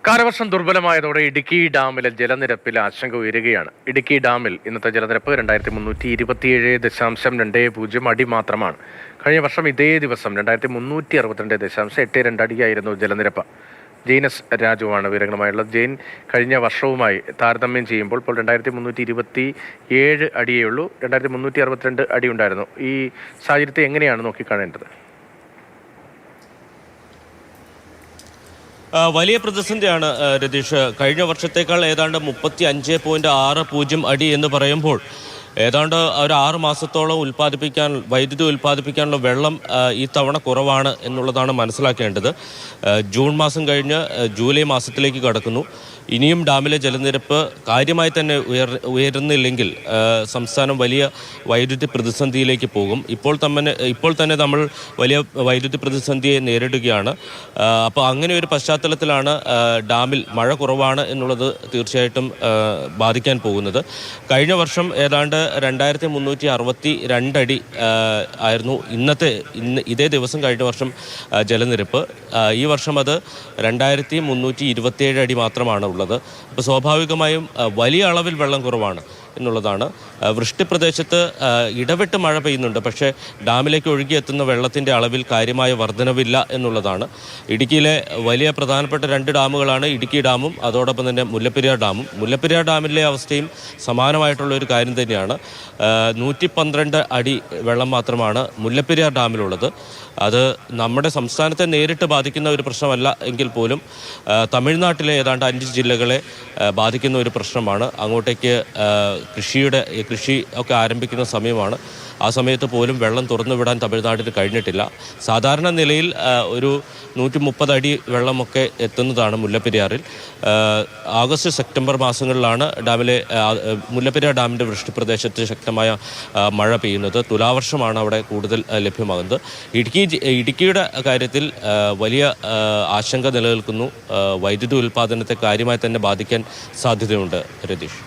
കാലവർഷം ദുർബലമായതോടെ ഇടുക്കി ഡാമിലെ ജലനിരപ്പിൽ ആശങ്ക ഉയരുകയാണ്. ഇടുക്കി ഡാമിൽ ഇന്നത്തെ ജലനിരപ്പ് 2327.20 അടി മാത്രമാണ്. കഴിഞ്ഞ വർഷം ഇതേ ദിവസം 2362.82 അടിയായിരുന്നു ജലനിരപ്പ്. ജെയിനസ് രാജുവാണ് വിവരങ്ങളുമായുള്ളത്. ജെയിൻ, കഴിഞ്ഞ വർഷവുമായി താരതമ്യം ചെയ്യുമ്പോൾ ഇപ്പോൾ 2327 അടിയേ ഉള്ളൂ. 2362 അടി ഉണ്ടായിരുന്നു. ഈ സാഹചര്യത്തെ എങ്ങനെയാണ് നോക്കിക്കാണേണ്ടത്? വലിയ പ്രതിസന്ധിയാണ് രതീഷ്. കഴിഞ്ഞ വർഷത്തേക്കാൾ ഏതാണ്ട് 35.60 അടി എന്ന് പറയുമ്പോൾ ഏതാണ്ട് ഒരു 6 മാസത്തോളം വൈദ്യുതി ഉൽപ്പാദിപ്പിക്കാനുള്ള വെള്ളം ഈ തവണ കുറവാണ് എന്നുള്ളതാണ് മനസ്സിലാക്കേണ്ടത്. ജൂൺ മാസം കഴിഞ്ഞ് ജൂലൈ മാസത്തിലേക്ക് കടക്കുന്നു. ഇനിയും ഡാമിലെ ജലനിരപ്പ് കാര്യമായി തന്നെ ഉയരുന്നില്ലെങ്കിൽ സംസ്ഥാനം വലിയ വൈദ്യുതി പ്രതിസന്ധിയിലേക്ക് പോകും. ഇപ്പോൾ തന്നെ നമ്മൾ വലിയ വൈദ്യുതി പ്രതിസന്ധിയെ നേരിടുകയാണ്. അപ്പോൾ അങ്ങനെ ഒരു പശ്ചാത്തലത്തിലാണ് ഡാമിൽ മഴ കുറവാണ് എന്നുള്ളത് തീർച്ചയായിട്ടും ബാധിക്കാൻ പോകുന്നത്. കഴിഞ്ഞ വർഷം ഏതാണ്ട് 2362 അടി ആയിരുന്നു ഇതേ ദിവസം കഴിഞ്ഞ വർഷം ജലനിരപ്പ്. ഈ വർഷം അത് 2327 അടി മാത്രമാണ് ഉള്ളത്. അപ്പോൾ സ്വാഭാവികമായും വലിയ അളവിൽ വെള്ളം കുറവാണ് എന്നുള്ളതാണ്. വൃഷ്ടിപ്രദേശത്ത് ഇടവിട്ട് മഴ പെയ്യുന്നുണ്ട്, പക്ഷേ ഡാമിലേക്ക് ഒഴുകിയെത്തുന്ന വെള്ളത്തിൻ്റെ അളവിൽ കാര്യമായ വർധനവില്ല എന്നുള്ളതാണ്. ഇടുക്കിയിലെ വലിയ പ്രധാനപ്പെട്ട 2 ഡാമുകളാണ് ഇടുക്കി ഡാമും അതോടൊപ്പം തന്നെ മുല്ലപ്പെരിയാർ ഡാമും. മുല്ലപ്പെരിയാർ ഡാമിലെ അവസ്ഥയും സമാനമായിട്ടുള്ള ഒരു കാര്യം തന്നെയാണ്. 112 അടി വെള്ളം മാത്രമാണ് മുല്ലപ്പെരിയാർ ഡാമിലുള്ളത്. അത് നമ്മുടെ സംസ്ഥാനത്തെ നേരിട്ട് ബാധിക്കുന്ന ഒരു പ്രശ്നമല്ല എങ്കിൽ പോലും തമിഴ്നാട്ടിലെ ഏതാണ്ട് 5 ജില്ലകളെ ബാധിക്കുന്ന ഒരു പ്രശ്നമാണ്. അങ്ങോട്ടേക്ക് കൃഷി ഒക്കെ ആരംഭിക്കുന്ന സമയമാണ്. ആ സമയത്ത് പോലും വെള്ളം തുറന്നുവിടാൻ തമിഴ്നാട്ടിന് കഴിഞ്ഞിട്ടില്ല. സാധാരണ നിലയിൽ ഒരു 130 അടി വെള്ളമൊക്കെ എത്തുന്നതാണ് മുല്ലപ്പെരിയാറിൽ. ആഗസ്റ്റ് സെപ്റ്റംബർ മാസങ്ങളിലാണ് മുല്ലപ്പെരിയാർ ഡാമിൻ്റെ വൃഷ്ടിപ്രദേശത്ത് ശക്തമായ മഴ പെയ്യുന്നത്. തുലാവർഷമാണ് അവിടെ കൂടുതൽ ലഭ്യമാകുന്നത്. ഇടുക്കിയുടെ കാര്യത്തിൽ വലിയ ആശങ്ക നിലനിൽക്കുന്നു. വൈദ്യുതി ഉൽപ്പാദനത്തെ കാര്യമായി തന്നെ ബാധിക്കാൻ സാധ്യതയുണ്ട് രതീഷ്.